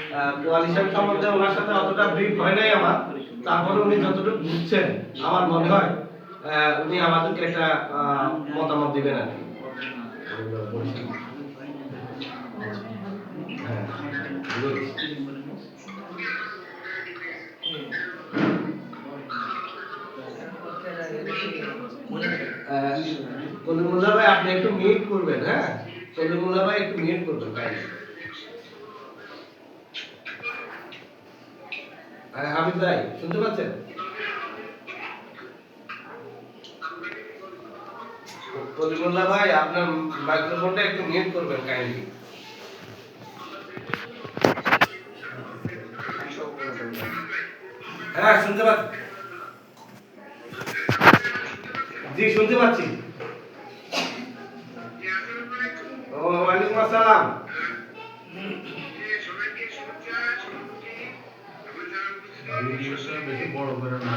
Coalition সম্বন্ধে ওনার সাথে অতটা ব্রিফ হয় নাই আমার, তারপরে উনি যতটুকু বুঝছেন আমার মনে হয় উনি আমাদেরকে একটা মতামত দিবেন আর কি। হ্যাঁ, কলিমুল্লাহ ভাই আপনি একটু মিট করবেন। হ্যাঁ, কলিমুল্লাহ ভাই একটু মিট করবেন কাইন্ডলি। হাবিব ভাই শুনতে পাচ্ছেন? কলিমুল্লাহ ভাই আপনার মাইক্রোফোনটা একটু মিউট করবেন কাইন্ডলি। হ্যাঁ শুনতে পাচ্ছি, জি শুনতে পাচ্ছি। ওয়ালাইকুম আসসালাম। বেশি বড় করে না